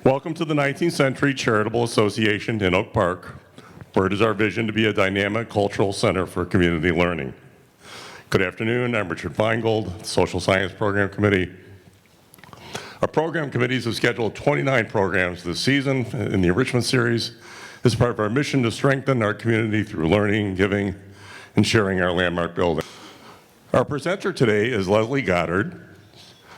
Welcome to the 19th Century Charitable Association in Oak Park, where it is our vision to be a dynamic cultural center for community learning. Good afternoon, I'm Richard Feingold, Social Science Program Committee. Our program committees have scheduled 29 programs this season in the Enrichment Series as part of our mission to strengthen our community through learning, giving, and sharing our landmark building. Our presenter today is Leslie Goddard.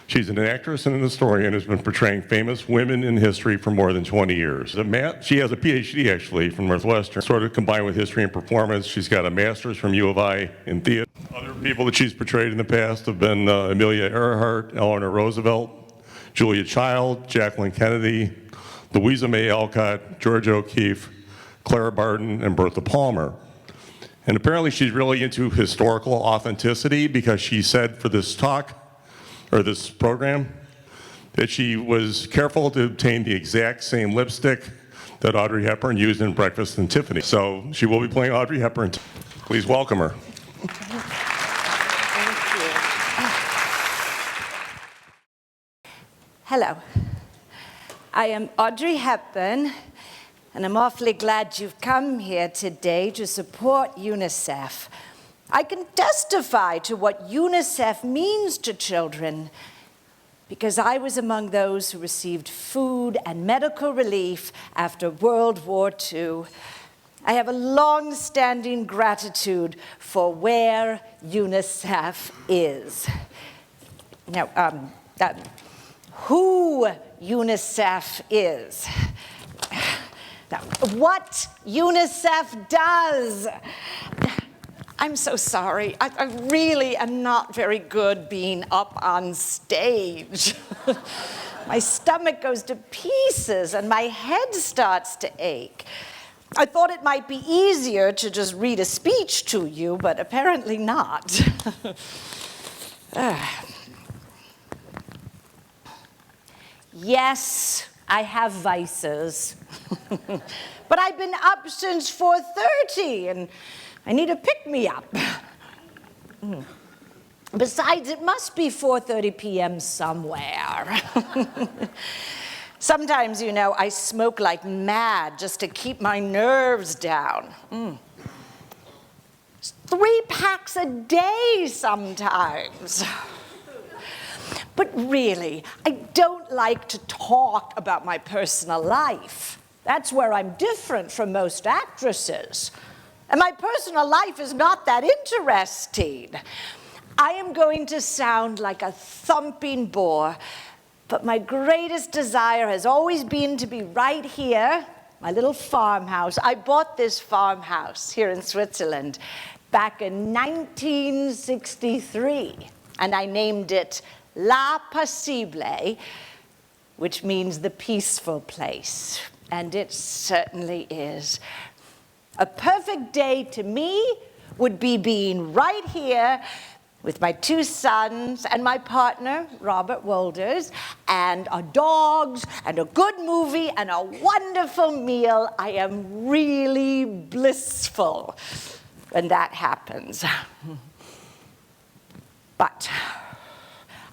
She's an actress and an historian who's been portraying famous women in history for more than 20 years. She has a PhD actually from Northwestern, sort of combined with history and performance. She's got a master's from U of I in theater. Other people that she's portrayed in the past have been Amelia Earhart, Eleanor Roosevelt, Julia Child, Jacqueline Kennedy, Louisa May Alcott, Georgia O'Keeffe, Clara Barton, and Bertha Palmer. And apparently she's really into historical authenticity because she said for this talk, or this program, that she was careful to obtain the exact same lipstick that Audrey Hepburn used in Breakfast and Tiffany. So she will be playing Audrey Hepburn. Please welcome her. Thank you. Hello. I am Audrey Hepburn, and I'm awfully glad you've come here today to support UNICEF. I can testify to what UNICEF means to children because I was among those who received food and medical relief after World War II. I have a long-standing gratitude for where UNICEF is. Now, who UNICEF is. Now, what UNICEF does. I'm so sorry. I really am not very good being up on stage. My stomach goes to pieces and my head starts to ache. I thought it might be easier to just read a speech to you, but apparently not. Yes, I have vices. But I've been up since 4:30 and I need a pick-me-up. Besides, it must be 4:30 p.m. somewhere. Sometimes, you know, I smoke like mad just to keep my nerves down. 3 packs a day sometimes. But really, I don't like to talk about my personal life. That's where I'm different from most actresses. And my personal life is not that interesting. I am going to sound like a thumping bore, but my greatest desire has always been to be right here, my little farmhouse. I bought this farmhouse here in Switzerland back in 1963, and I named it La Paisible, which means the peaceful place, and it certainly is. A perfect day to me would be being right here with my 2 sons and my partner, Robert Wolders, and our dogs, and a good movie, and a wonderful meal. I am really blissful when that happens. But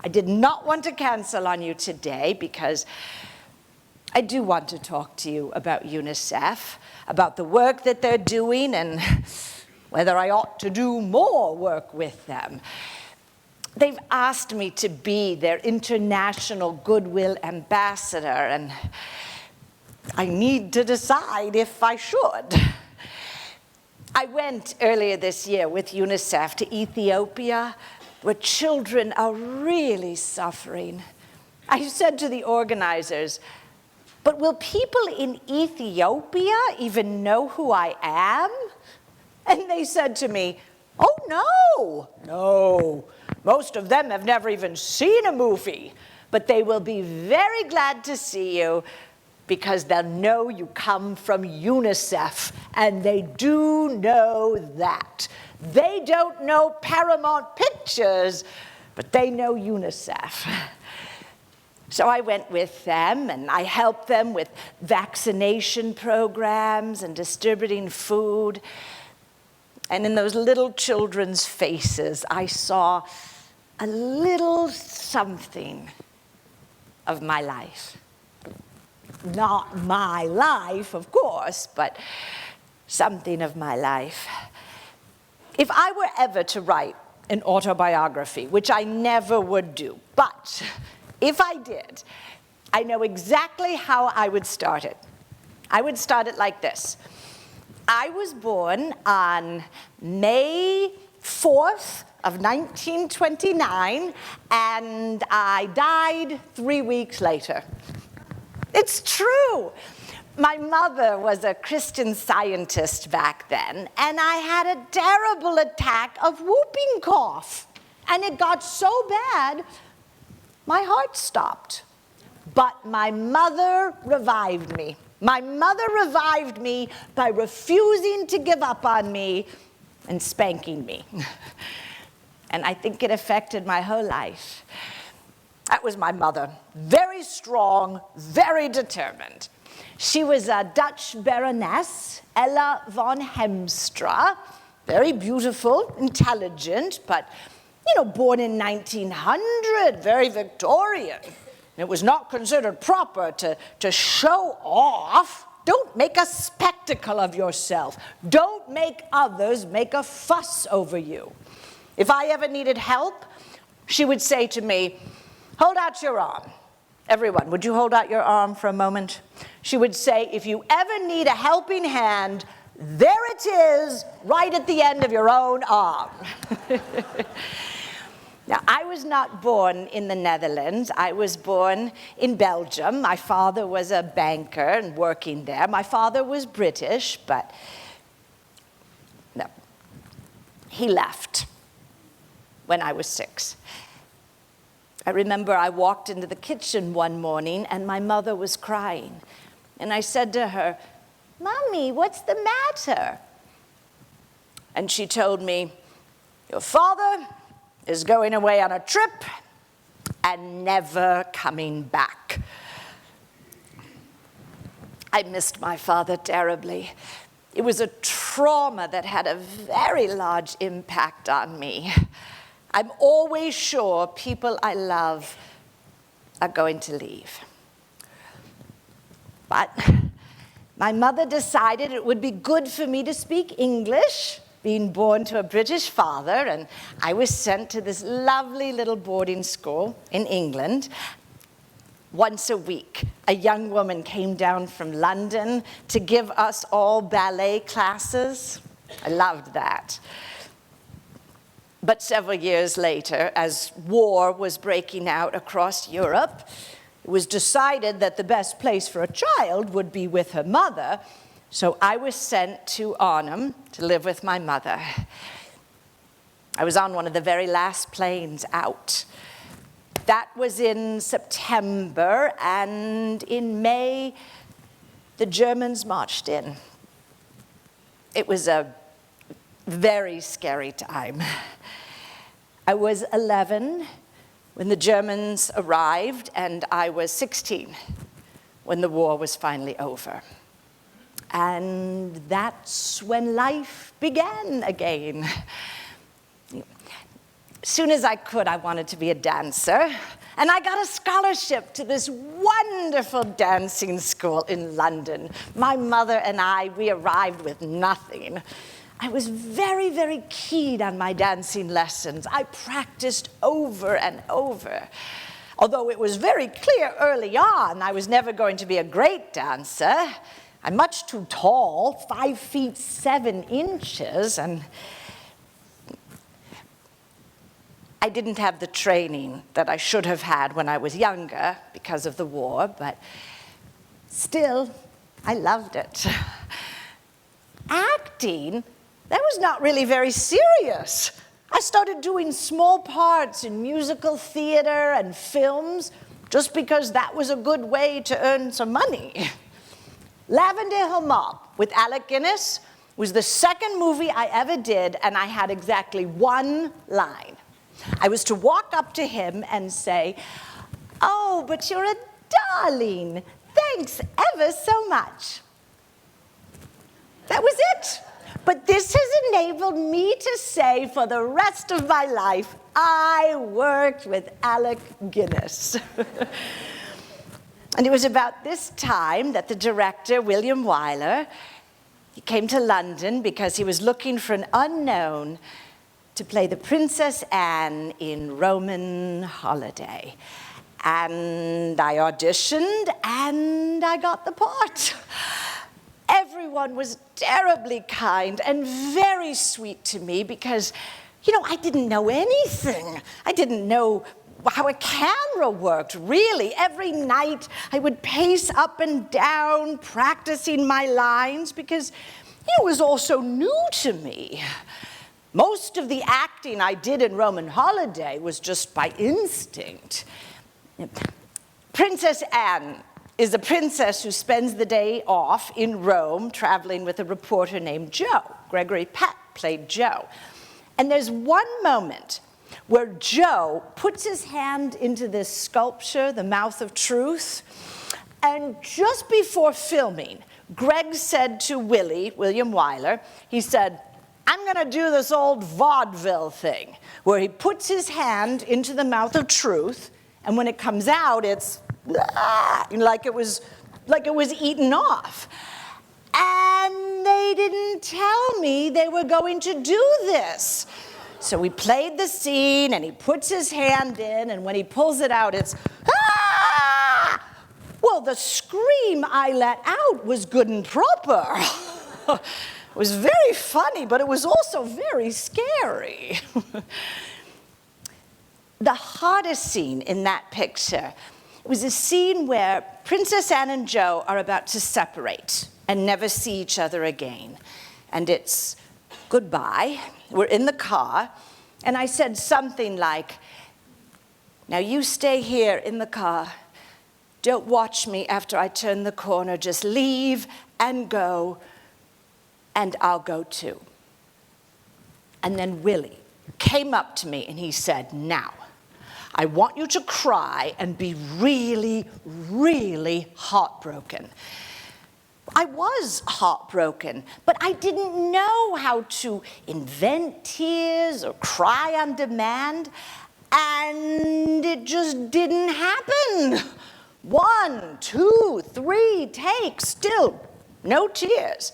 I did not want to cancel on you today because I do want to talk to you about UNICEF, about the work that they're doing and whether I ought to do more work with them. They've asked me to be their international goodwill ambassador, and I need to decide if I should. I went earlier this year with UNICEF to Ethiopia, where children are really suffering. I said to the organizers, but will people in Ethiopia even know who I am? And they said to me, oh, no. Most of them have never even seen a movie, but they will be very glad to see you because they'll know you come from UNICEF, and they do know that. They don't know Paramount Pictures, but they know UNICEF. So I went with them, and I helped them with vaccination programs and distributing food. And in those little children's faces, I saw a little something of my life. not my life, of course, but something of my life. If I were ever to write an autobiography, which I never would do, but if I did, I know exactly how I would start it. I would start it like this. I was born on May 4th of 1929, and I died 3 weeks later. It's true. My mother was a Christian Scientist back then, and I had a terrible attack of whooping cough. And it got so bad, my heart stopped. But my mother revived me. My mother revived me by refusing to give up on me and spanking me. And I think it affected my whole life. That was my mother. Very strong, very determined. She was a Dutch Baroness, Ella von Hemstra, very beautiful, intelligent, but, born in 1900, very Victorian. It was not considered proper to show off. Don't make a spectacle of yourself. Don't make others make a fuss over you. If I ever needed help, she would say to me, "Hold out your arm." Everyone, would you hold out your arm for a moment? She would say, "If you ever need a helping hand, there it is, right at the end of your own arm." Now, I was not born in the Netherlands. I was born in Belgium. My father was a banker and working there. My father was British, but no, he left when I was 6. I remember I walked into the kitchen one morning and my mother was crying. And I said to her, "Mommy, what's the matter?" And she told me, "Your father is going away on a trip and never coming back." I missed my father terribly. It was a trauma that had a very large impact on me. I'm always sure people I love are going to leave. But my mother decided it would be good for me to speak English, being born to a British father, and I was sent to this lovely little boarding school in England. Once a week, a young woman came down from London to give us all ballet classes. I loved that. But several years later, as war was breaking out across Europe, it was decided that the best place for a child would be with her mother, so I was sent to Arnhem to live with my mother. I was on one of the very last planes out. That was in September, and in May, the Germans marched in. It was a very scary time. I was 11 when the Germans arrived, and I was 16 when the war was finally over. And that's when life began again. As soon as I could, I wanted to be a dancer. And I got a scholarship to this wonderful dancing school in London. My mother and we arrived with nothing. I was very, very keen on my dancing lessons. I practiced over and over. Although it was very clear early on I was never going to be a great dancer. I'm much too tall, 5 feet 7 inches, and I didn't have the training that I should have had when I was younger because of the war, but still, I loved it. Acting, that was not really very serious. I started doing small parts in musical theater and films just because that was a good way to earn some money. Lavender Hill Mob with Alec Guinness was the second movie I ever did, and I had exactly one line. I was to walk up to him and say, "Oh, but you're a darling. Thanks ever so much." That was it. But this has enabled me to say for the rest of my life, I worked with Alec Guinness. And it was about this time that the director, William Wyler, he came to London because he was looking for an unknown to play the Princess Anne in Roman Holiday. And I auditioned, and I got the part. Everyone was terribly kind and very sweet to me because, you know, I didn't know anything. I didn't know how a camera worked, really. Every night I would pace up and down practicing my lines because it was all so new to me. Most of the acting I did in Roman Holiday was just by instinct. Princess Anne is a princess who spends the day off in Rome traveling with a reporter named Joe. Gregory Peck played Joe. And there's one moment where Joe puts his hand into this sculpture, the Mouth of Truth, and just before filming, Greg said to William Wyler, he said, "I'm gonna do this old vaudeville thing, where he puts his hand into the Mouth of Truth, and when it comes out, it's like it was eaten off." And they didn't tell me they were going to do this. So we played the scene, and he puts his hand in, and when he pulls it out, it's, ah! Well, the scream I let out was good and proper. It was very funny, but it was also very scary. The hardest scene in that picture was a scene where Princess Anne and Joe are about to separate and never see each other again. And it's goodbye. We're in the car, and I said something like, "Now you stay here in the car. Don't watch me after I turn the corner. Just leave and go, and I'll go too." And then Willie came up to me and he said, "Now, I want you to cry and be really, really heartbroken." I was heartbroken, but I didn't know how to invent tears or cry on demand, and it just didn't happen. 1, 2, 3 takes, still no tears.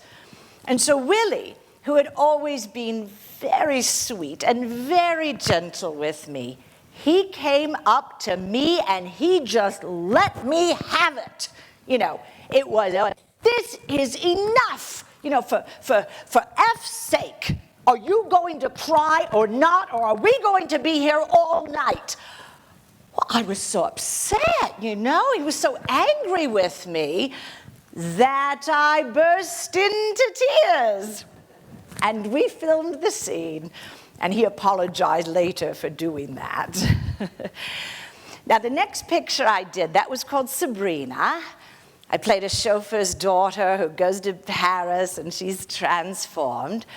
And so Willie, who had always been very sweet and very gentle with me, he came up to me and he just let me have it. You know, it was, "This is enough. You know, for F's sake, are you going to cry or not, or are we going to be here all night?" Well, I was so upset, you know. He was so angry with me that I burst into tears. And we filmed the scene, and he apologized later for doing that. Now, the next picture I did, that was called Sabrina. I played a chauffeur's daughter who goes to Paris, and she's transformed.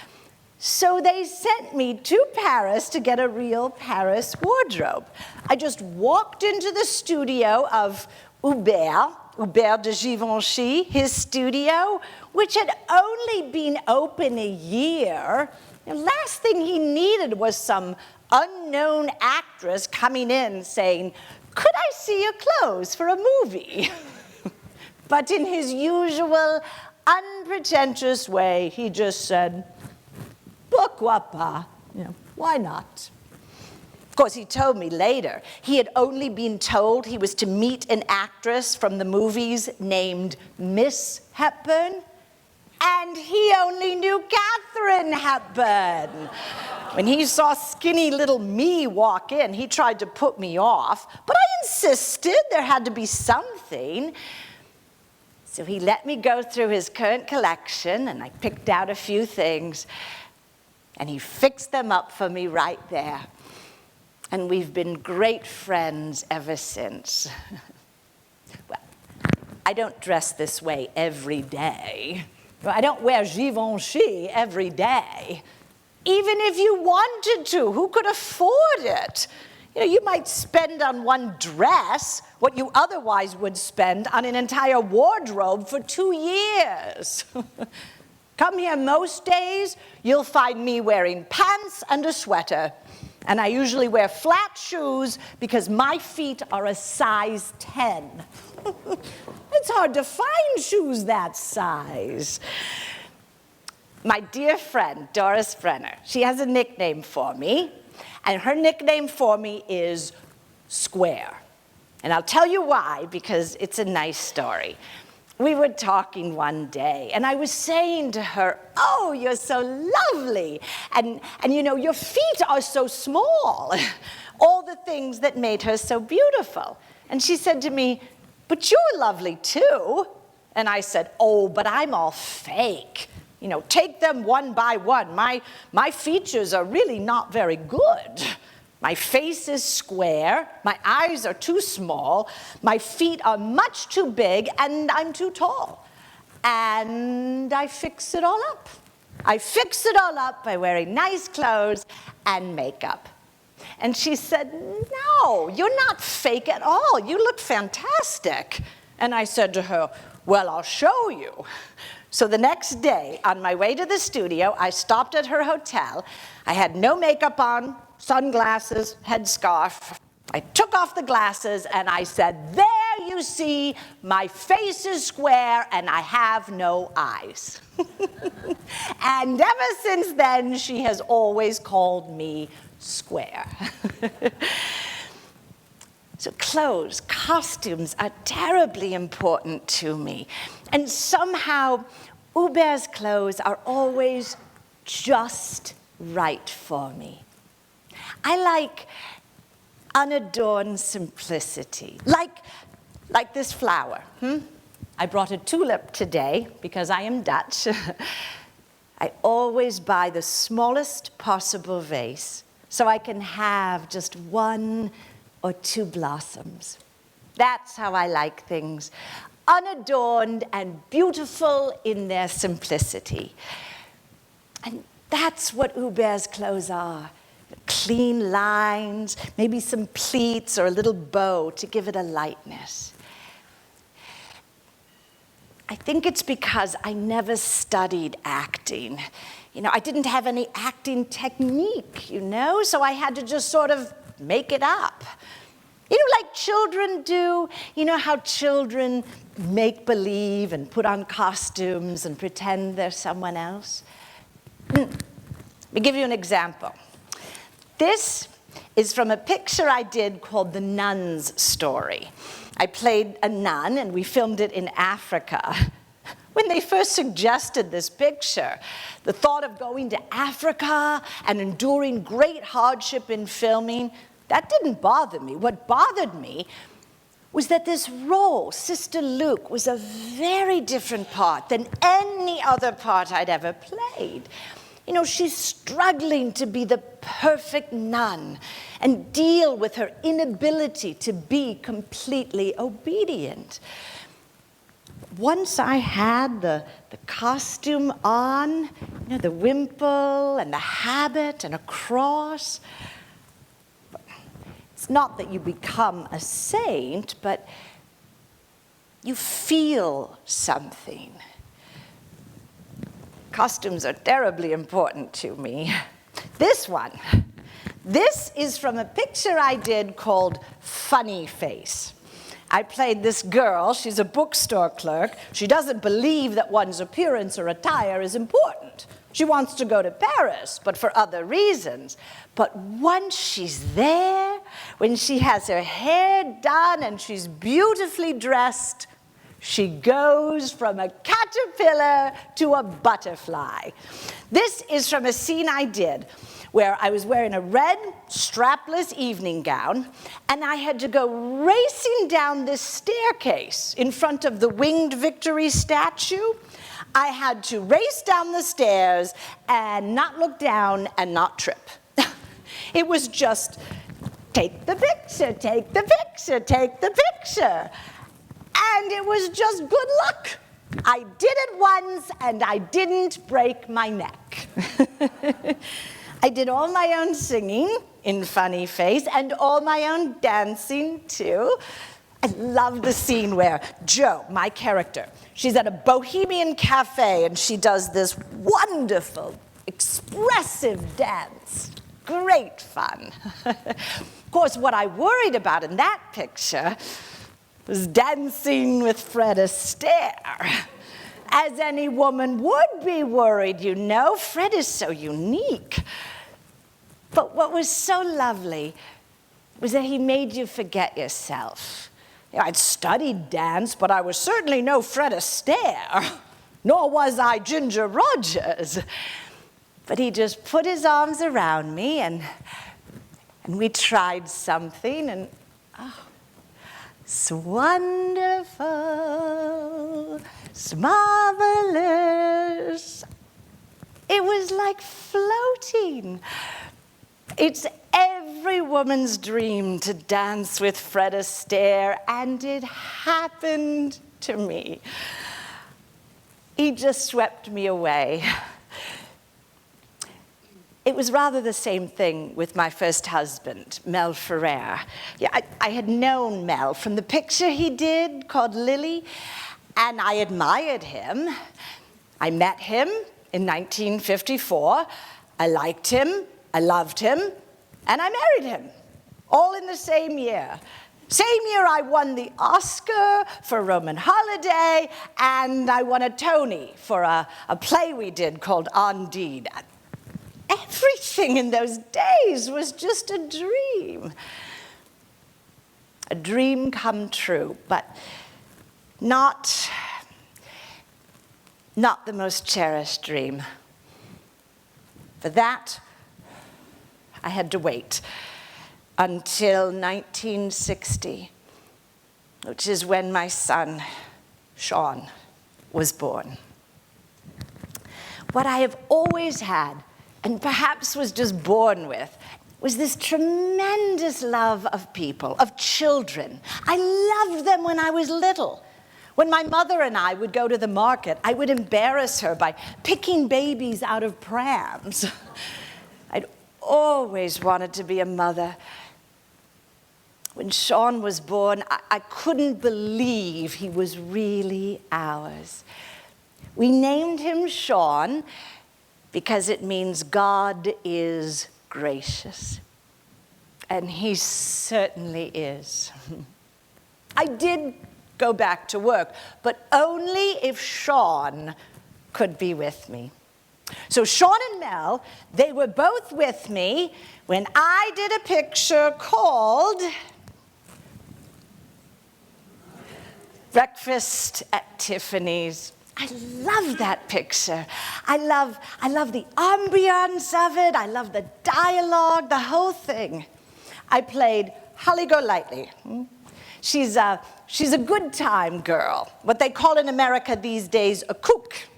So they sent me to Paris to get a real Paris wardrobe. I just walked into the studio of Hubert de Givenchy, his studio, which had only been open a year. The last thing he needed was some unknown actress coming in saying, "Could I see your clothes for a movie?" But in his usual unpretentious way, he just said, "Pourquoi pas? You know, why not?" Of course, he told me later he had only been told he was to meet an actress from the movies named Miss Hepburn, and he only knew Katharine Hepburn. When he saw skinny little me walk in, he tried to put me off, but I insisted there had to be something. So he let me go through his current collection, and I picked out a few things, and he fixed them up for me right there. And we've been great friends ever since. Well, I don't dress this way every day. I don't wear Givenchy every day. Even if you wanted to, who could afford it? You know, you might spend on one dress what you otherwise would spend on an entire wardrobe for 2 years. Come here most days, you'll find me wearing pants and a sweater. And I usually wear flat shoes because my feet are a size 10. It's hard to find shoes that size. My dear friend, Doris Brenner, she has a nickname for me, and her nickname for me is Square. And I'll tell you why, because it's a nice story. We were talking one day, and I was saying to her, oh, you're so lovely, and you know, your feet are so small, all the things that made her so beautiful. And she said to me, but you're lovely too. And I said, oh, but I'm all fake. You know, take them one by one. My features are really not very good. My face is square, my eyes are too small, my feet are much too big, and I'm too tall. And I fix it all up. I fix it all up by wearing nice clothes and makeup. And she said, no, you're not fake at all. You look fantastic. And I said to her, well, I'll show you. So the next day, on my way to the studio, I stopped at her hotel. I had no makeup on, sunglasses, headscarf. I took off the glasses and I said, there you see, my face is square and I have no eyes. And ever since then, she has always called me Square. So clothes, costumes are terribly important to me. And somehow, Hubert's clothes are always just right for me. I like unadorned simplicity, like this flower. I brought a tulip today because I am Dutch. I always buy the smallest possible vase so I can have just one or two blossoms. That's how I like things, unadorned and beautiful in their simplicity. And that's what Hubert's clothes are. Clean lines, maybe some pleats or a little bow to give it a lightness. I think it's because I never studied acting. You know, I didn't have any acting technique, you know, so I had to just sort of make it up. You know, like children do. You know how children make believe and put on costumes and pretend they're someone else? Let me give you an example. This is from a picture I did called The Nun's Story. I played a nun, and we filmed it in Africa. When they first suggested this picture, the thought of going to Africa and enduring great hardship in filming, that didn't bother me. What bothered me was that this role, Sister Luke, was a very different part than any other part I'd ever played. You know, she's struggling to be the perfect nun and deal with her inability to be completely obedient. Once I had the costume on, you know, the wimple and the habit and a cross, it's not that you become a saint, but you feel something. Costumes are terribly important to me. This one, this is from a picture I did called Funny Face. I played this girl, she's a bookstore clerk. She doesn't believe that one's appearance or attire is important. She wants to go to Paris, but for other reasons. But once she's there, when she has her hair done and she's beautifully dressed, she goes from a caterpillar to a butterfly. This is from a scene I did where I was wearing a red strapless evening gown, and I had to go racing down this staircase in front of the winged Victory statue. I had to race down the stairs and not look down and not trip. It was just, take the picture, take the picture, take the picture. And it was just good luck. I did it once, and I didn't break my neck. I did all my own singing in Funny Face, and all my own dancing, too. I love the scene where Jo, my character, she's at a bohemian cafe, and she does this wonderful, expressive dance. Great fun. Of course, what I worried about in that picture was dancing with Fred Astaire. As any woman would be worried, you know. Fred is so unique. But what was so lovely was that he made you forget yourself. You know, I'd studied dance, but I was certainly no Fred Astaire, nor was I Ginger Rogers. But he just put his arms around me, and we tried something, and it's wonderful, it's marvelous. It was like floating. It's every woman's dream to dance with Fred Astaire, and it happened to me. He just swept me away. It was rather the same thing with my first husband, Mel Ferrer. Yeah, I had known Mel from the picture he did called Lily, and I admired him. I met him in 1954. I liked him, I loved him, and I married him, all in the same year. Same year I won the Oscar for Roman Holiday, and I won a Tony for a play we did called Undine. Everything in those days was just a dream come true, but not the most cherished dream. For that, I had to wait until 1960, which is when my son, Sean, was born. What I have always had, and perhaps was just born with, was this tremendous love of people, of children. I loved them when I was little. When my mother and I would go to the market, I would embarrass her by picking babies out of prams. I'd always wanted to be a mother. When Sean was born, I couldn't believe he was really ours. We named him Sean because it means God is gracious. And he certainly is. I did go back to work, but only if Sean could be with me. So Sean and Mel, they were both with me when I did a picture called Breakfast at Tiffany's. I love that picture. I love the ambiance of it. I love the dialogue, the whole thing. I played Holly Golightly. She's a good time girl, what they call in America these days a kook.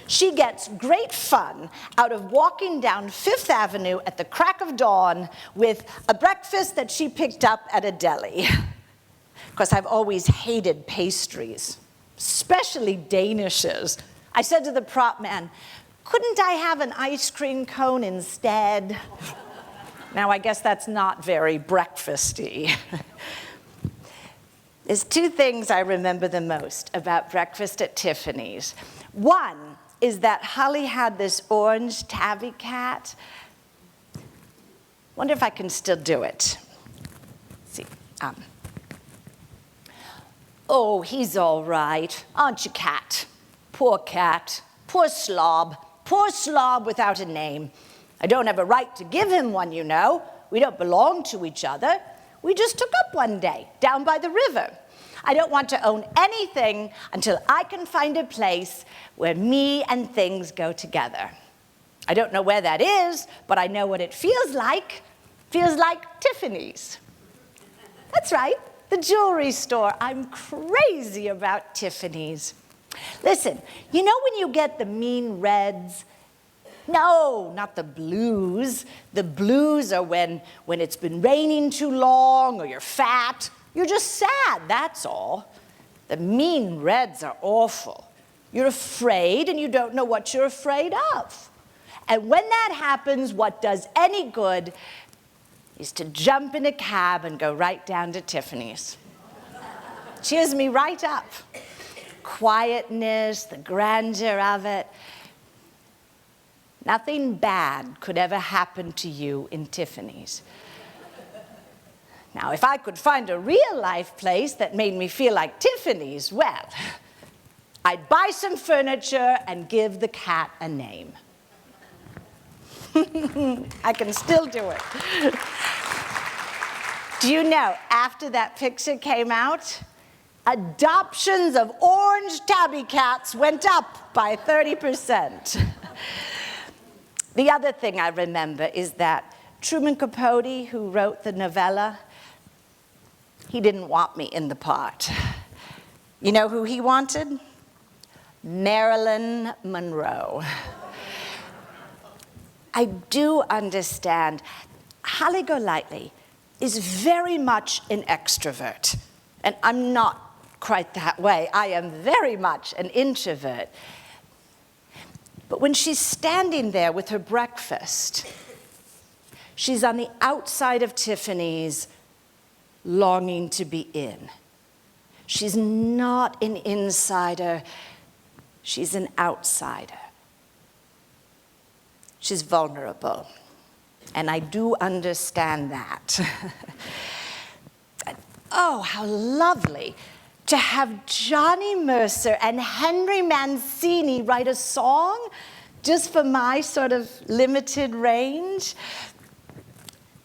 She gets great fun out of walking down Fifth Avenue at the crack of dawn with a breakfast that she picked up at a deli. Because I've always hated pastries, especially Danishes. I said to the prop man, couldn't I have an ice cream cone instead? Now, I guess that's not very breakfasty. There's two things I remember the most about Breakfast at Tiffany's. One is that Holly had this orange tabby cat. Wonder if I can still do it. Let's see. Oh, he's all right, aren't you, cat? Poor slob without a name. I don't have a right to give him one, you know. We don't belong to each other. We just took up one day, down by the river. I don't want to own anything until I can find a place where me and things go together. I don't know where that is, but I know what it feels like. Feels like Tiffany's. That's right. The jewelry store. I'm crazy about Tiffany's. Listen, you know when you get the mean reds? No, not the blues. The blues are when it's been raining too long or you're fat. You're just sad, that's all. The mean reds are awful. You're afraid and you don't know what you're afraid of. And when that happens, what does any good is to jump in a cab and go right down to Tiffany's. Cheers me right up. Quietness, the grandeur of it. Nothing bad could ever happen to you in Tiffany's. Now, if I could find a real-life place that made me feel like Tiffany's, well, I'd buy some furniture and give the cat a name. I can still do it. Do you know, after that picture came out, adoptions of orange tabby cats went up by 30%. The other thing I remember is that Truman Capote, who wrote the novella, he didn't want me in the part. You know who he wanted? Marilyn Monroe. I do understand Holly Golightly is very much an extrovert, and I'm not quite that way. I am very much an introvert. But when she's standing there with her breakfast, she's on the outside of Tiffany's, longing to be in. She's not an insider, she's an outsider. She's vulnerable, and I do understand that. Oh, how lovely to have Johnny Mercer and Henry Mancini write a song just for my sort of limited range.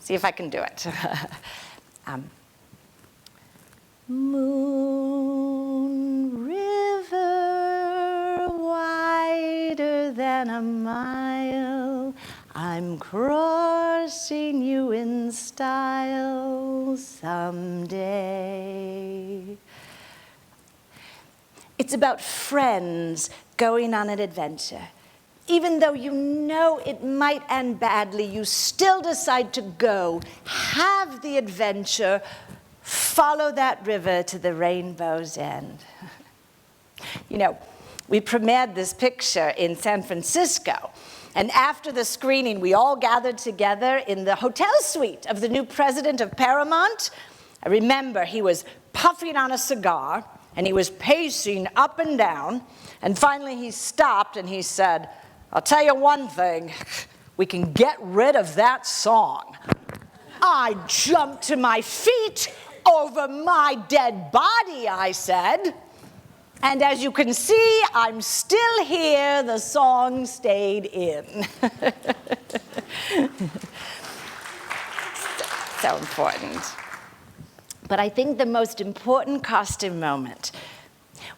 See if I can do it. Moon river wider than a mile, I'm crossing you in style someday. It's about friends going on an adventure. Even though you know it might end badly, you still decide to go, have the adventure, follow that river to the rainbow's end. You know, we premiered this picture in San Francisco, and after the screening, we all gathered together in the hotel suite of the new president of Paramount. I remember he was puffing on a cigar, and he was pacing up and down, and finally he stopped and he said, "I'll tell you one thing, we can get rid of that song." I jumped to my feet. "Over my dead body," I said. And as you can see, I'm still here. The song stayed in. So important. But I think the most important costume moment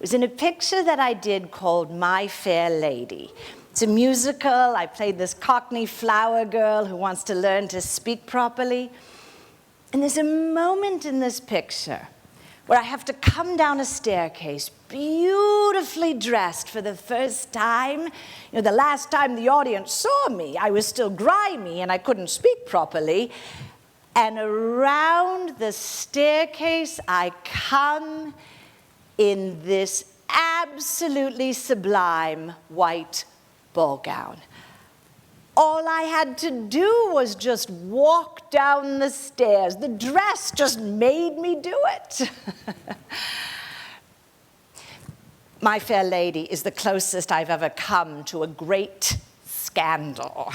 was in a picture that I did called My Fair Lady. It's a musical. I played this Cockney flower girl who wants to learn to speak properly. And there's a moment in this picture where I have to come down a staircase, beautifully dressed for the first time. You know, the last time the audience saw me, I was still grimy and I couldn't speak properly. And around the staircase, I come in this absolutely sublime white ball gown. All I had to do was just walk down the stairs. The dress just made me do it. My Fair Lady is the closest I've ever come to a great scandal.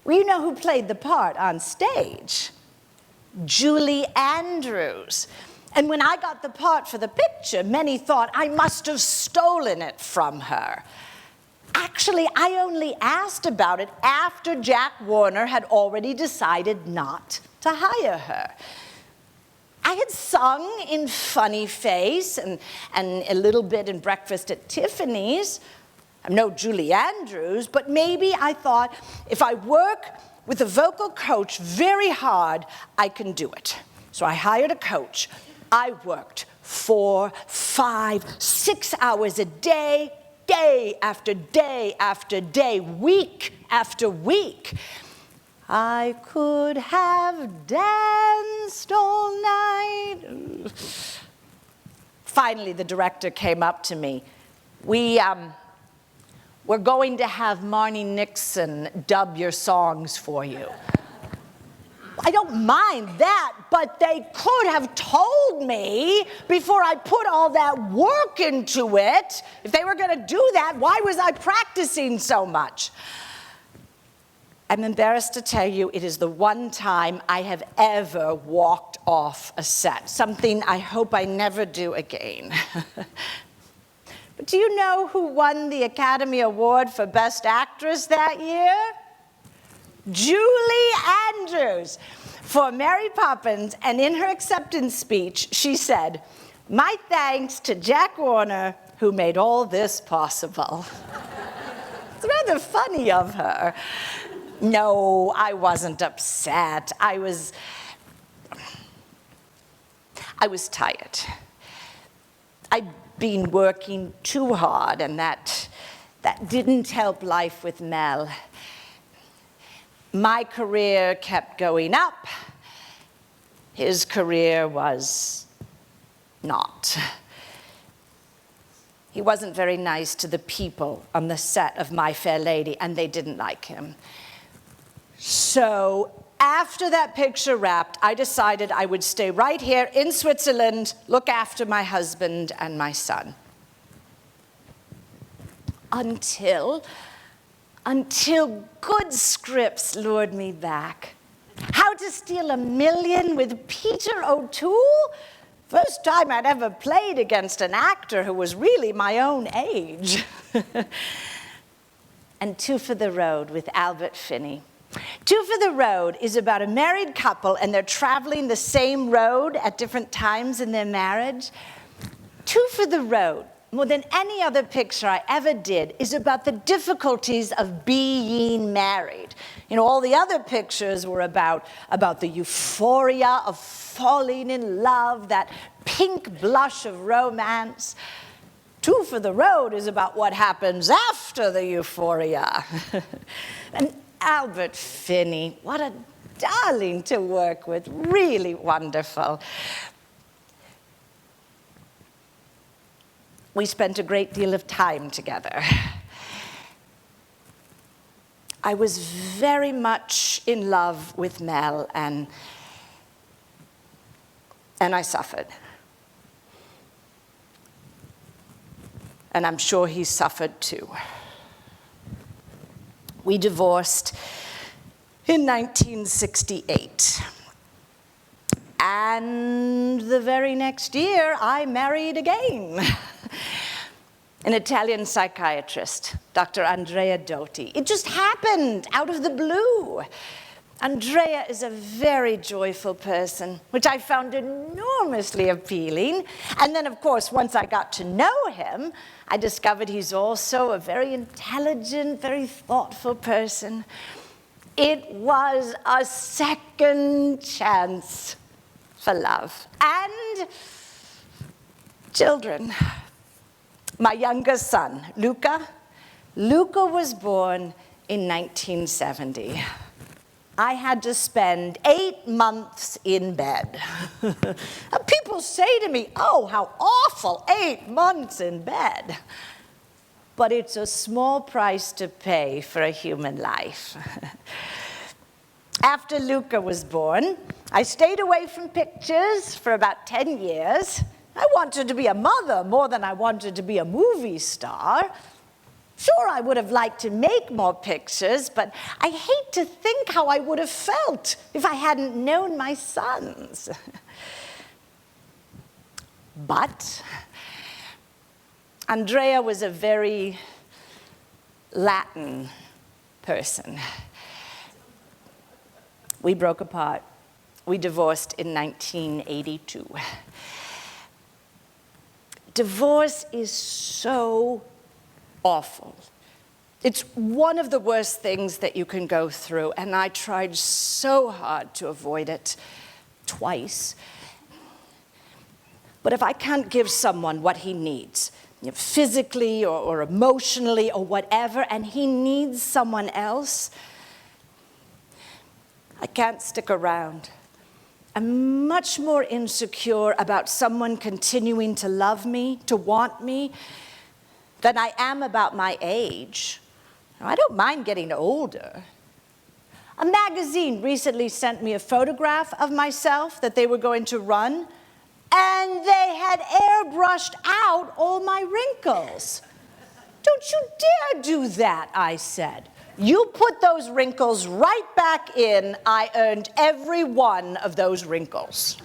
Well, you know who played the part on stage? Julie Andrews. And when I got the part for the picture, many thought I must have stolen it from her. Actually, I only asked about it after Jack Warner had already decided not to hire her. I had sung in Funny Face and a little bit in Breakfast at Tiffany's. I'm no Julie Andrews, but maybe I thought if I work with a vocal coach very hard, I can do it. So I hired a coach. I worked 4, 5, 6 hours a day, day after day after day, week after week. I could have danced all night. Finally, the director came up to me. We're going to have Marnie Nixon dub your songs for you. I don't mind that, but they could have told me before I put all that work into it. If they were going to do that, why was I practicing so much? I'm embarrassed to tell you, it is the one time I have ever walked off a set, something I hope I never do again. But do you know who won the Academy Award for Best Actress that year? Julie Andrews for Mary Poppins, and in her acceptance speech, she said, "My thanks to Jack Warner, who made all this possible." It's rather funny of her. No, I wasn't upset. I was tired. I'd been working too hard, and that didn't help life with Mel. My career kept going up. His career was not. He wasn't very nice to the people on the set of My Fair Lady, and they didn't like him. So after that picture wrapped, I decided I would stay right here in Switzerland, look after my husband and my son. Until good scripts lured me back. How to Steal $1 Million with Peter O'Toole? First time I'd ever played against an actor who was really my own age. And Two for the Road with Albert Finney. Two for the Road is about a married couple and they're traveling the same road at different times in their marriage. Two for the Road, more than any other picture I ever did, is about the difficulties of being married. You know, all the other pictures were about the euphoria of falling in love, that pink blush of romance. Two for the Road is about what happens after the euphoria. And Albert Finney, what a darling to work with, really wonderful. We spent a great deal of time together. I was very much in love with Mel, and I suffered. And I'm sure he suffered too. We divorced in 1968. And the very next year, I married again. An Italian psychiatrist, Dr. Andrea Dotti. It just happened out of the blue. Andrea is a very joyful person, which I found enormously appealing. And then, of course, once I got to know him, I discovered he's also a very intelligent, very thoughtful person. It was a second chance for love. And children. My youngest son, Luca. Luca was born in 1970. I had to spend 8 months in bed. People say to me, "Oh, how awful, 8 months in bed." But it's a small price to pay for a human life. After Luca was born, I stayed away from pictures for about 10 years. I wanted to be a mother more than I wanted to be a movie star. Sure, I would have liked to make more pictures, but I hate to think how I would have felt if I hadn't known my sons. But Andrea was a very Latin person. We broke apart. We divorced in 1982. Divorce is so awful. It's one of the worst things that you can go through, and I tried so hard to avoid it twice. But if I can't give someone what he needs, physically or emotionally or whatever, and he needs someone else, I can't stick around. I'm much more insecure about someone continuing to love me, to want me, than I am about my age. I don't mind getting older. A magazine recently sent me a photograph of myself that they were going to run, and they had airbrushed out all my wrinkles. "Don't you dare do that," I said. "You put those wrinkles right back in. I earned every one of those wrinkles."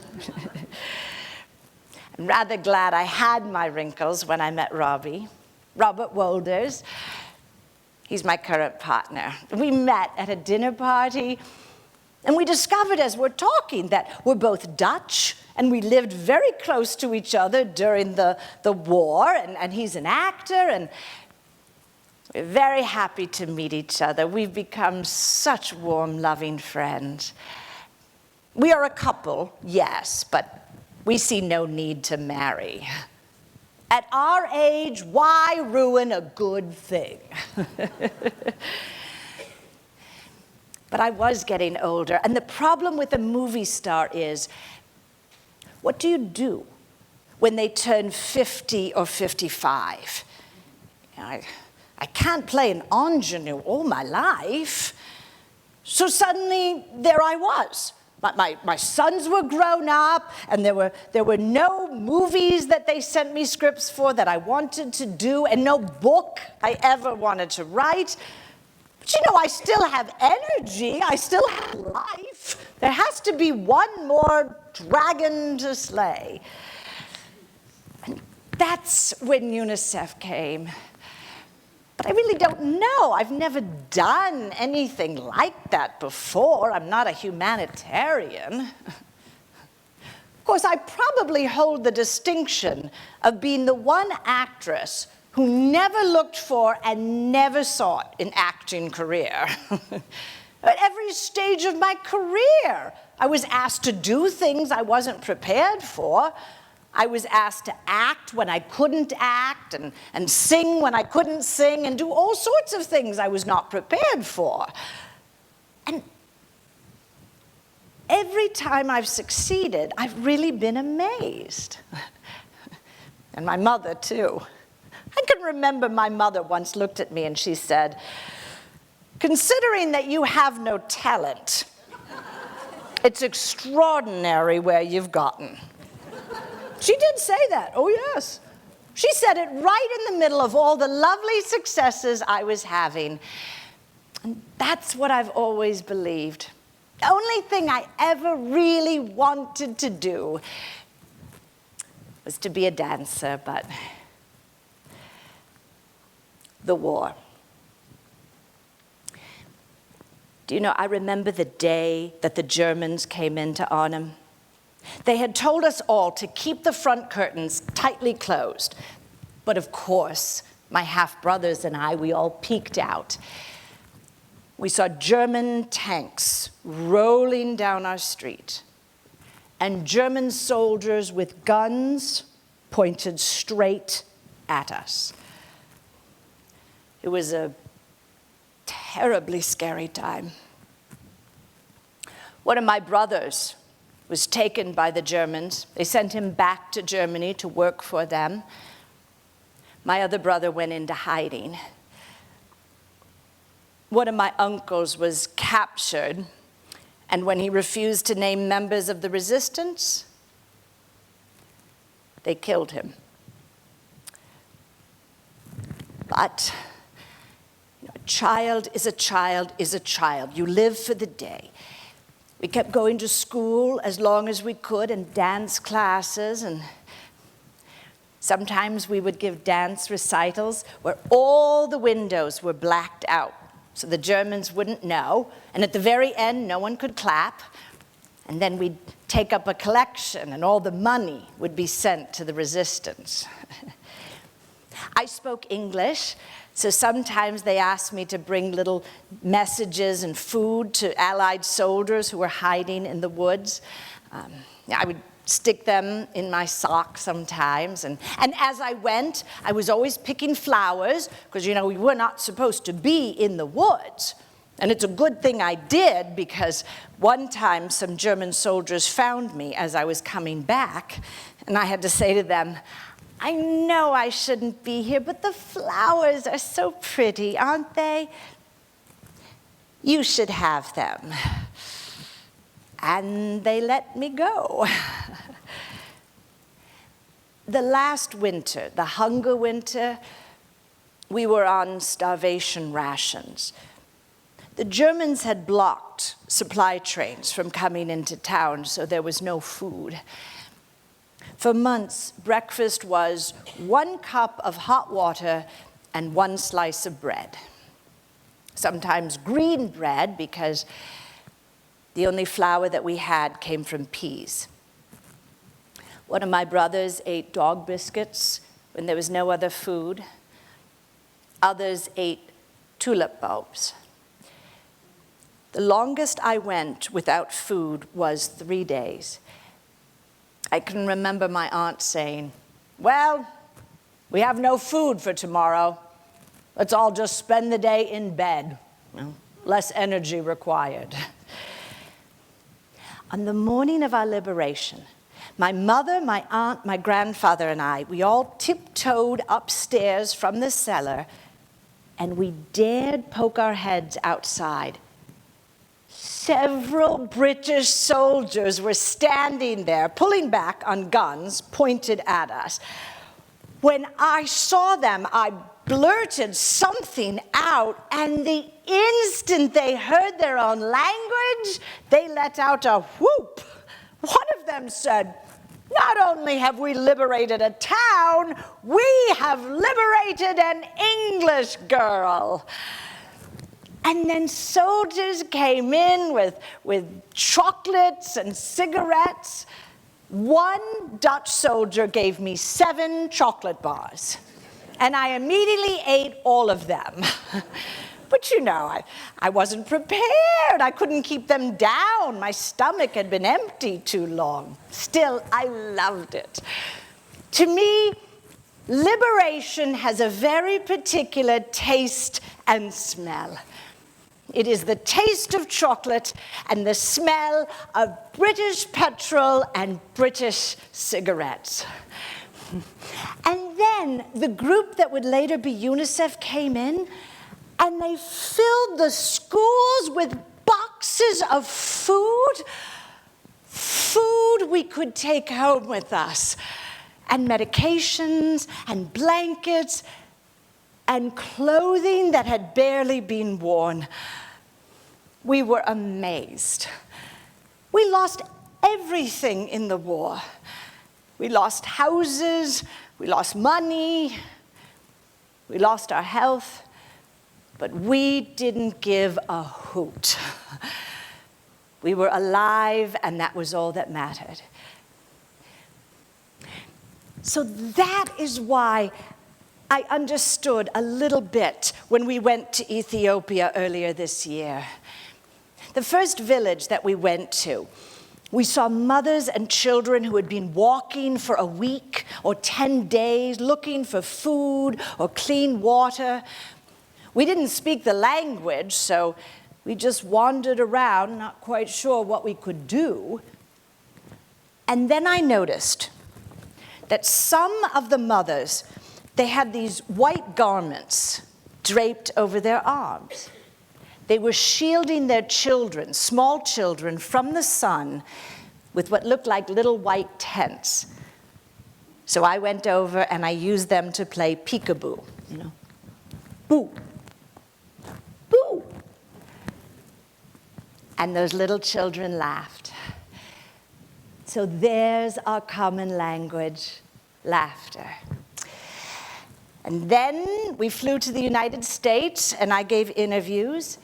I'm rather glad I had my wrinkles when I met Robert Wolders. He's my current partner. We met at a dinner party, and we discovered as we're talking that we're both Dutch, and we lived very close to each other during the war, and he's an actor, and we're very happy to meet each other. We've become such warm, loving friends. We are a couple, yes, but we see no need to marry. At our age, why ruin a good thing? But I was getting older, and the problem with a movie star is, what do you do when they turn 50 or 55? I can't play an ingenue all my life. So suddenly, there I was. My sons were grown up, and there were no movies that they sent me scripts for that I wanted to do, and no book I ever wanted to write. But you know, I still have energy. I still have life. There has to be one more dragon to slay. And that's when UNICEF came. But I really don't know. I've never done anything like that before. I'm not a humanitarian. Of course, I probably hold the distinction of being the one actress who never looked for and never sought an acting career. At every stage of my career, I was asked to do things I wasn't prepared for. I was asked to act when I couldn't act, and sing when I couldn't sing, and do all sorts of things I was not prepared for. And every time I've succeeded, I've really been amazed. And my mother, too. I can remember my mother once looked at me and she said, "Considering that you have no talent, it's extraordinary where you've gotten." She did say that, oh yes. She said it right in the middle of all the lovely successes I was having. And that's what I've always believed. The only thing I ever really wanted to do was to be a dancer, but the war. Do you know, I remember the day that the Germans came into Arnhem. They had told us all to keep the front curtains tightly closed. But of course, my half-brothers and I, we all peeked out. We saw German tanks rolling down our street, and German soldiers with guns pointed straight at us. It was a terribly scary time. One of my brothers was taken by the Germans. They sent him back to Germany to work for them. My other brother went into hiding. One of my uncles was captured, and when he refused to name members of the resistance, they killed him. But a child is a child is a child. You live for the day. We kept going to school as long as we could, and dance classes, and sometimes we would give dance recitals where all the windows were blacked out so the Germans wouldn't know, and at the very end no one could clap, and then we'd take up a collection and all the money would be sent to the resistance. I spoke English, so sometimes they asked me to bring little messages and food to Allied soldiers who were hiding in the woods. I would stick them in my sock sometimes. And as I went, I was always picking flowers, because, you know, we were not supposed to be in the woods. And it's a good thing I did, because one time some German soldiers found me as I was coming back, and I had to say to them, "I know I shouldn't be here, but the flowers are so pretty, aren't they?" You should have them. And they let me go. The last winter, the hunger winter, we were on starvation rations. The Germans had blocked supply trains from coming into town, so there was no food. For months, breakfast was 1 cup of hot water and 1 slice of bread. Sometimes green bread, because the only flour that we had came from peas. One of my brothers ate dog biscuits when there was no other food. Others ate tulip bulbs. The longest I went without food was 3 days. I can remember my aunt saying, "Well, we have no food for tomorrow. Let's all just spend the day in bed. Well, less energy required." On the morning of our liberation, my mother, my aunt, my grandfather, and I, we all tiptoed upstairs from the cellar, and we dared poke our heads outside. Several British soldiers were standing there, pulling back on guns pointed at us. When I saw them, I blurted something out, and the instant they heard their own language, they let out a whoop. One of them said, "Not only have we liberated a town, we have liberated an English girl." And then soldiers came in with chocolates and cigarettes. One Dutch soldier gave me 7 chocolate bars, and I immediately ate all of them. But you know, I wasn't prepared. I couldn't keep them down. My stomach had been empty too long. Still, I loved it. To me, liberation has a very particular taste and smell. It is the taste of chocolate and the smell of British petrol and British cigarettes. And then the group that would later be UNICEF came in, and they filled the schools with boxes of food we could take home with us, and medications and blankets and clothing that had barely been worn. We were amazed. We lost everything in the war. We lost houses, we lost money, we lost our health, but we didn't give a hoot. We were alive, and that was all that mattered. So that is why I understood a little bit when we went to Ethiopia earlier this year. The first village that we went to, we saw mothers and children who had been walking for a week or 10 days looking for food or clean water. We didn't speak the language, so we just wandered around, not quite sure what we could do. And then I noticed that some of the mothers, they had these white garments draped over their arms. They were shielding their children, small children, from the sun with what looked like little white tents. So I went over and I used them to play peekaboo, you know. Boo, boo. And those little children laughed. So there's our common language, laughter. And then we flew to the United States, and I gave interviews.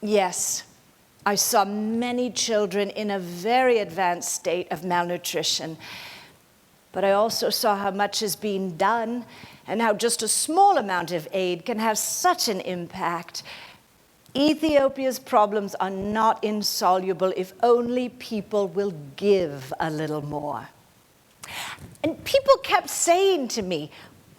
Yes, I saw many children in a very advanced state of malnutrition, but I also saw how much is being done and how just a small amount of aid can have such an impact. Ethiopia's problems are not insoluble if only people will give a little more. And people kept saying to me,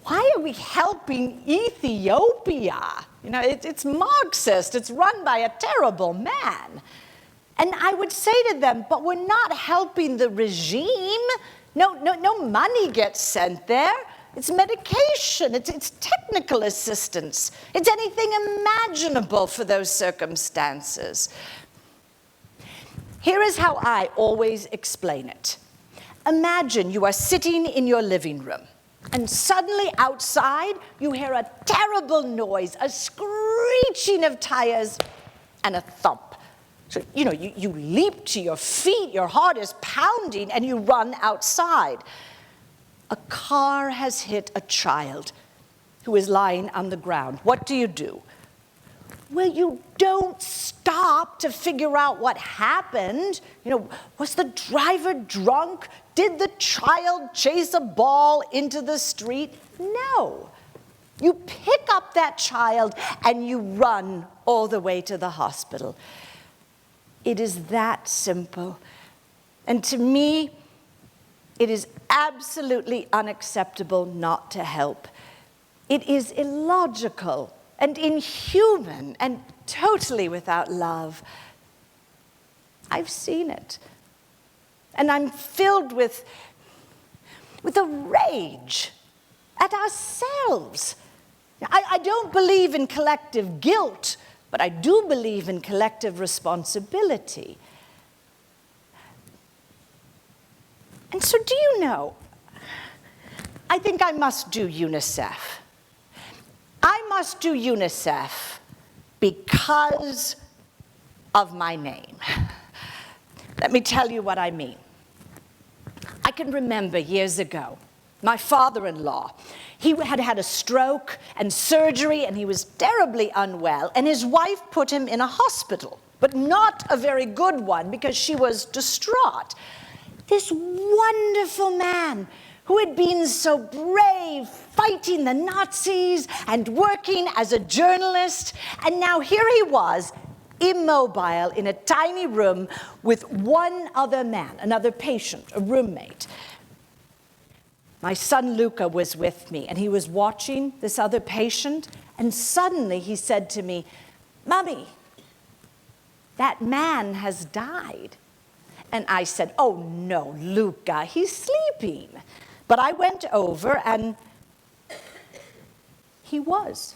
"Why are we helping Ethiopia? You know, it's Marxist, it's run by a terrible man." And I would say to them, "But we're not helping the regime. No money gets sent there. It's medication, it's technical assistance. It's anything imaginable for those circumstances. Here is how I always explain it. Imagine you are sitting in your living room, and suddenly outside you hear a terrible noise, a screeching of tires, and a thump. So, you leap to your feet, your heart is pounding, and you run outside. A car has hit a child who is lying on the ground. What do? Well, you don't stop to figure out what happened. Was the driver drunk? Did the child chase a ball into the street? No. You pick up that child and you run all the way to the hospital. It is that simple. And to me, it is absolutely unacceptable not to help. It is illogical and inhuman and totally without love. I've seen it. And I'm filled with a rage at ourselves. I don't believe in collective guilt, but I do believe in collective responsibility. And so do you know, I think I must do UNICEF. I must do UNICEF because of my name. Let me tell you what I mean. I can remember years ago, my father-in-law, he had had a stroke and surgery, and he was terribly unwell, and his wife put him in a hospital, but not a very good one because she was distraught. This wonderful man who had been so brave, fighting the Nazis and working as a journalist, and now here he was, immobile in a tiny room with one other man, another patient, a roommate. My son Luca was with me, and he was watching this other patient, and suddenly he said to me, "Mommy, that man has died." And I said, "Oh no, Luca, he's sleeping." But I went over, and he was.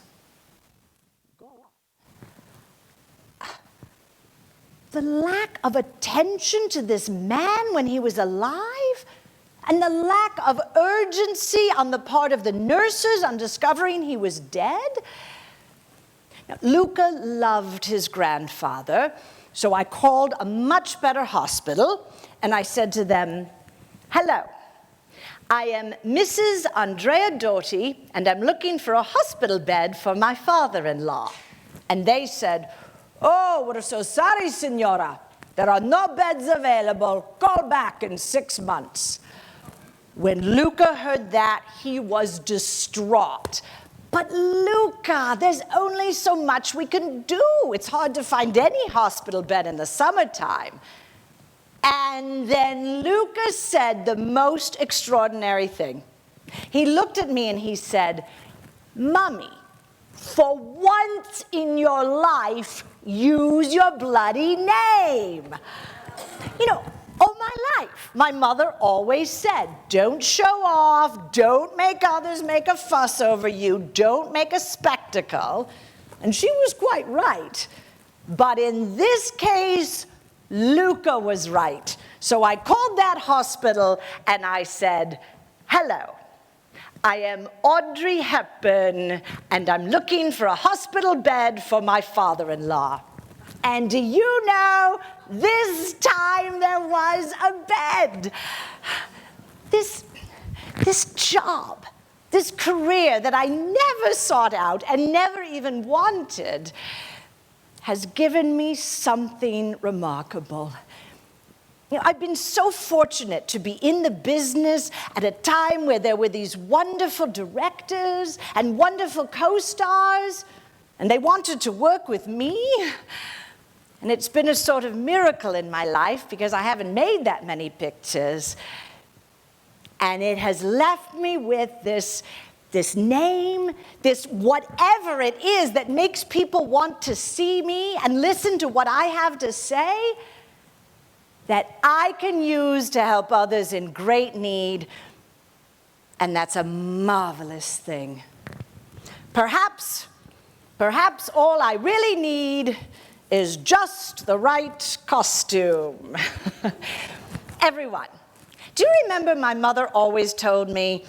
The lack of attention to this man when he was alive, and the lack of urgency on the part of the nurses on discovering he was dead. Now, Luca loved his grandfather, so I called a much better hospital, and I said to them, "Hello, I am Mrs. Andrea Doty, and I'm looking for a hospital bed for my father-in-law." And they said, "Oh, we're so sorry, signora. There are no beds available. Call back in 6 months." When Luca heard that, he was distraught. "But Luca, there's only so much we can do. It's hard to find any hospital bed in the summertime." And then Luca said the most extraordinary thing. He looked at me and he said, "Mommy, for once in your life, use your bloody name." All my life, my mother always said, don't show off, don't make others make a fuss over you, don't make a spectacle. And she was quite right. But in this case, Luca was right. So I called that hospital and I said, "Hello, I am Audrey Hepburn, and I'm looking for a hospital bed for my father-in-law." And do you know, this time there was a bed. This job, this career that I never sought out and never even wanted, has given me something remarkable. I've been so fortunate to be in the business at a time where there were these wonderful directors and wonderful co-stars, and they wanted to work with me. And it's been a sort of miracle in my life because I haven't made that many pictures. And it has left me with this name, this whatever it is that makes people want to see me and listen to what I have to say, that I can use to help others in great need. And that's a marvelous thing. Perhaps all I really need is just the right costume. Everyone, do you remember my mother always told me,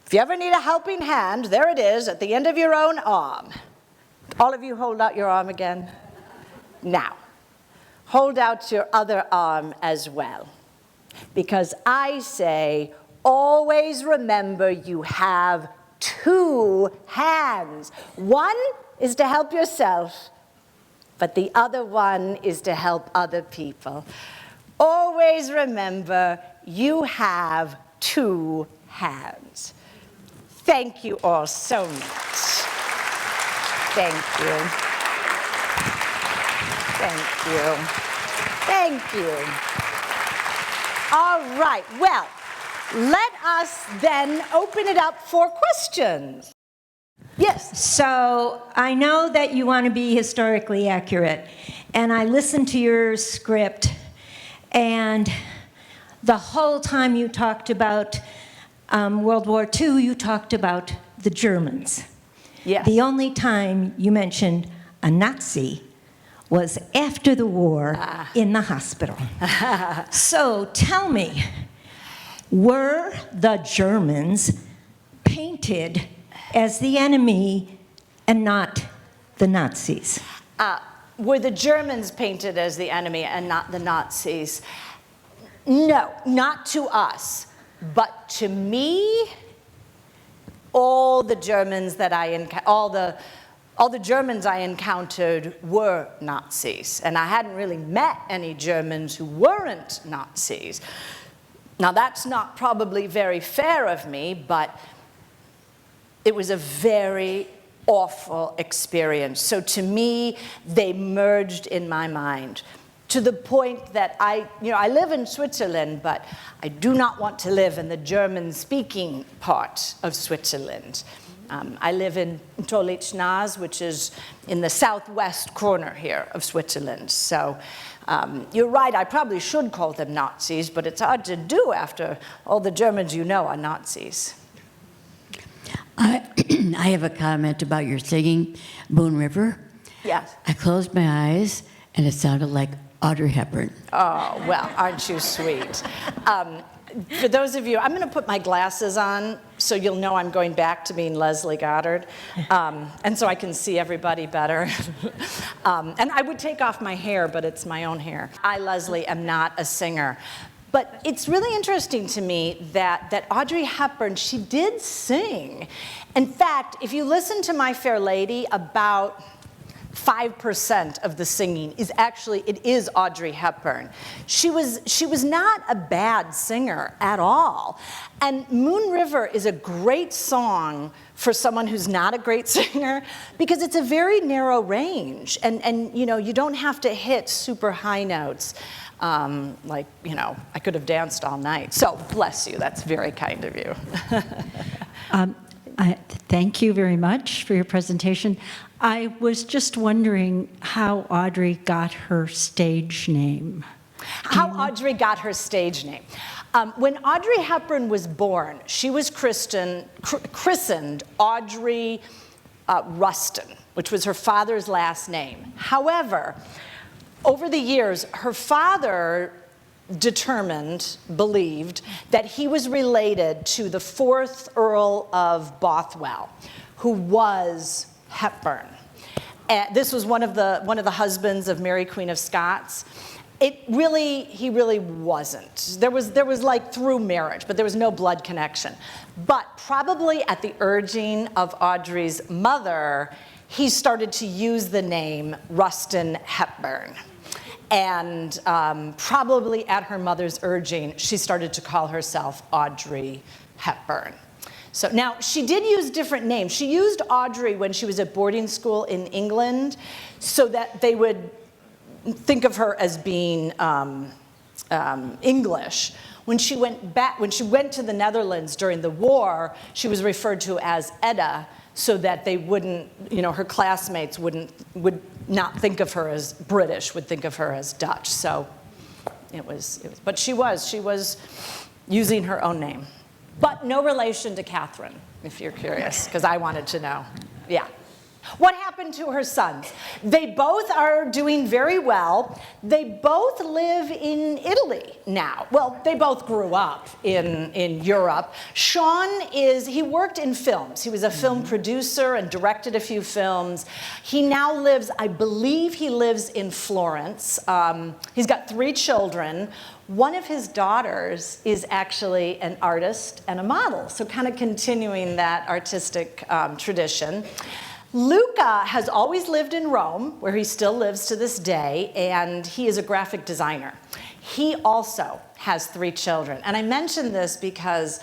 if you ever need a helping hand, there it is at the end of your own arm. All of you hold out your arm again. Now, hold out your other arm as well. Because I say, always remember you have two hands. One is to help yourself, but the other one is to help other people. Always remember you have two hands. Thank you all so much. Thank you. Thank you. Thank you. All right, well, let us then open it up for questions. Yes. So I know that you want to be historically accurate, and I listened to your script, and the whole time you talked about World War II, you talked about the Germans. Yes. The only time you mentioned a Nazi was after the war in the hospital. So tell me, were the Germans painted as the enemy and not the Nazis? Were the Germans painted as the enemy and not the Nazis? No, not to us. But to me, all the Germans that all the Germans I encountered were Nazis, and I hadn't really met any Germans who weren't Nazis. Now that's not probably very fair of me, but it was a very awful experience. So to me, they merged in my mind, to the point that I live in Switzerland, but I do not want to live in the German-speaking part of Switzerland. I live in Tolitz-Naas, which is in the southwest corner here of Switzerland. So you're right, I probably should call them Nazis, but it's hard to do after all the Germans you know are Nazis. I have a comment about your singing, Moon River. Yes. I closed my eyes, and it sounded like Audrey Hepburn. Oh, well, aren't you sweet? For those of you, I'm going to put my glasses on so you'll know I'm going back to being Leslie Goddard, and so I can see everybody better. And I would take off my hair, but it's my own hair. I, Leslie, am not a singer. But it's really interesting to me that Audrey Hepburn, she did sing. In fact, if you listen to My Fair Lady, about 5% of the singing is Audrey Hepburn. She was not a bad singer at all. And Moon River is a great song for someone who's not a great singer because it's a very narrow range. And you don't have to hit super high notes. I could have danced all night. So bless you, that's very kind of you. Thank you very much for your presentation. I was just wondering how Audrey got her stage name. How Audrey got her stage name. When Audrey Hepburn was born, she was christened Audrey Rustin, which was her father's last name. However, over the years, her father believed that he was related to the 4th Earl of Bothwell, who was Hepburn. And this was one of the husbands of Mary Queen of Scots. He really wasn't. There was like through marriage, but there was no blood connection. But probably at the urging of Audrey's mother, he started to use the name Rustin Hepburn. And probably at her mother's urging, she started to call herself Audrey Hepburn. So now, she did use different names. She used Audrey when she was at boarding school in England so that they would think of her as being English. When she went to the Netherlands during the war, she was referred to as Edda so that they wouldn't, her classmates would not think of her as British, would think of her as Dutch. So but she was using her own name. but no relation to Catherine, if you're curious, because I wanted to know. Yeah. What happened to her sons? They both are doing very well. They both live in Italy now. Well, they both grew up in Europe. Sean he worked in films. He was a film producer and directed a few films. He now lives, I believe he lives in Florence. He's got 3 children. One of his daughters is actually an artist and a model, so kind of continuing that artistic tradition. Luca has always lived in Rome, where he still lives to this day, and he is a graphic designer. He also has 3 children. And I mention this because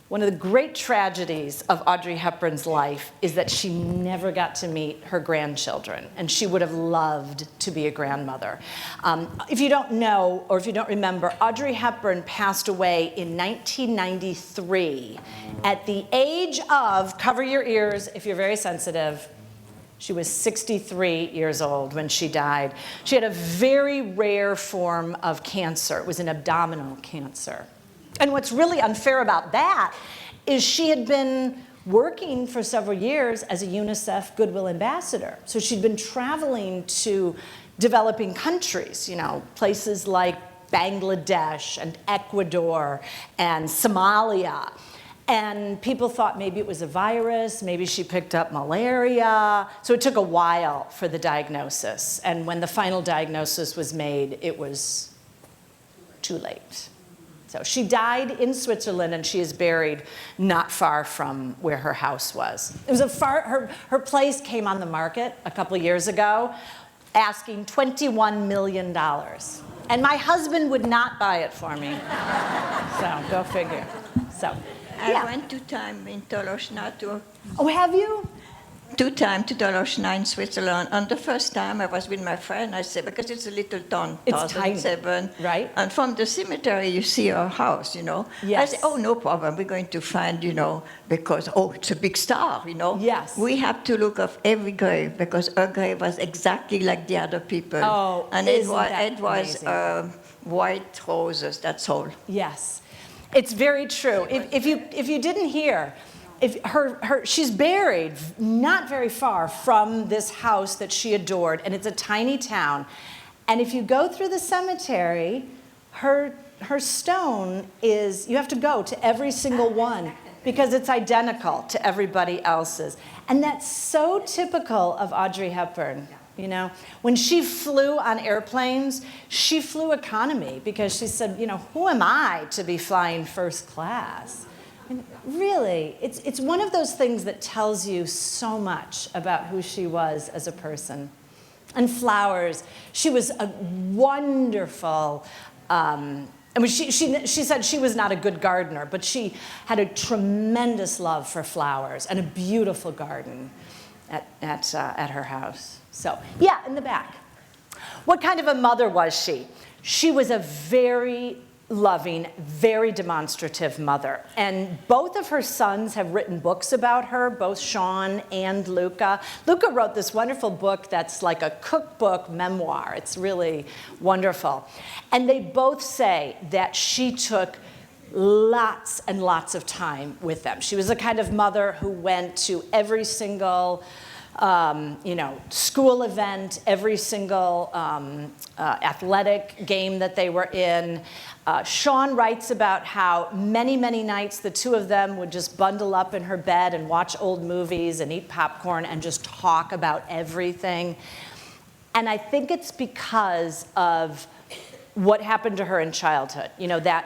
one of the great tragedies of Audrey Hepburn's life is that she never got to meet her grandchildren, and she would have loved to be a grandmother. If you don't know, or if you don't remember, Audrey Hepburn passed away in 1993 at the age of, cover your ears if you're very sensitive, she was 63 years old when she died. She had a very rare form of cancer. It was an abdominal cancer. And what's really unfair about that is she had been working for several years as a UNICEF Goodwill ambassador. So she'd been traveling to developing countries, places like Bangladesh and Ecuador and Somalia. And people thought maybe it was a virus, maybe she picked up malaria. So it took a while for the diagnosis. And when the final diagnosis was made, it was too late. So she died in Switzerland, and she is buried not far from where her house was. It was her place came on the market a couple of years ago, asking $21 million. And my husband would not buy it for me. So go figure. So, yeah. I went 2 times in Tolochenaz to Oh, have you? 2 times to Tolochenaz in Switzerland. And the first time I was with my friend, I said, because it's a little town, It's tiny, 2007. right? And from the cemetery, you see our house, Yes. I said, oh, no problem. We're going to find, because, it's a big star, Yes. We have to look of every grave, because her grave was exactly like the other people. Oh, and isn't that it was amazing? white roses, that's all. Yes, it's very true. If you didn't hear, she's buried not very far from this house that she adored, and it's a tiny town. And if you go through the cemetery, her stone is, you have to go to every single one because it's identical to everybody else's. And that's so typical of Audrey Hepburn. When she flew on airplanes, she flew economy because she said, who am I to be flying first class? Really, it's one of those things that tells you so much about who she was as a person. And flowers, she was a wonderful, she said she was not a good gardener, but she had a tremendous love for flowers and a beautiful garden at her house. So, yeah, in the back. What kind of a mother was she? She was a very loving, very demonstrative mother. And both of her sons have written books about her, both Sean and Luca. Luca wrote this wonderful book that's like a cookbook memoir. It's really wonderful. And they both say that she took lots and lots of time with them. She was the kind of mother who went to every single school event, every single athletic game that they were in. Sean writes about how many, many nights the 2 of them would just bundle up in her bed and watch old movies and eat popcorn and just talk about everything. And I think it's because of what happened to her in childhood. That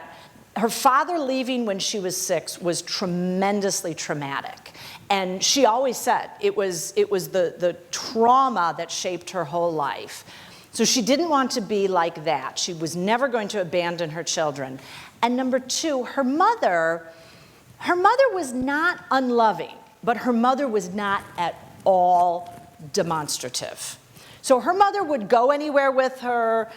her father leaving when she was 6 was tremendously traumatic. And she always said it was the trauma that shaped her whole life. So she didn't want to be like that. She was never going to abandon her children. And number 2, her mother was not unloving, but her mother was not at all demonstrative. So her mother would go anywhere with her,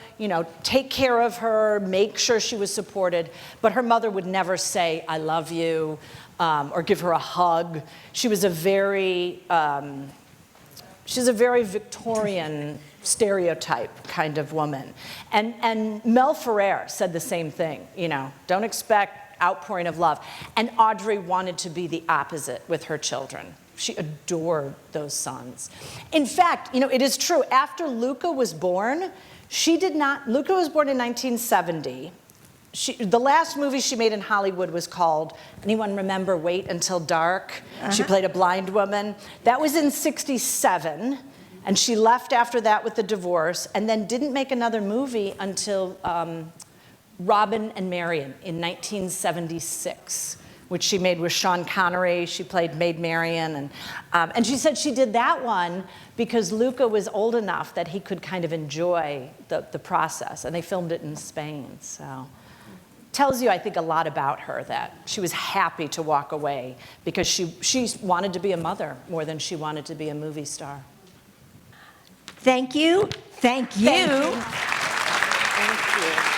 take care of her, make sure she was supported, but her mother would never say, I love you, or give her a hug. She was a very Victorian stereotype kind of woman. And Mel Ferrer said the same thing, don't expect outpouring of love. And Audrey wanted to be the opposite with her children. She adored those sons. In fact, you know, it is true, after Luca was born, Luca was born in 1970. The last movie she made in Hollywood was called, anyone remember Wait Until Dark? She played a blind woman. That was in 67, and she left after that with the divorce, and then didn't make another movie until Robin and Marian in 1976, which she made with Sean Connery. She played Maid Marian, and she said she did that one because Luca was old enough that he could kind of enjoy the process, and they filmed it in Spain, so. Tells you, I think, a lot about her, that she was happy to walk away because she wanted to be a mother more than she wanted to be a movie star. Thank you. Thank you. Thank you.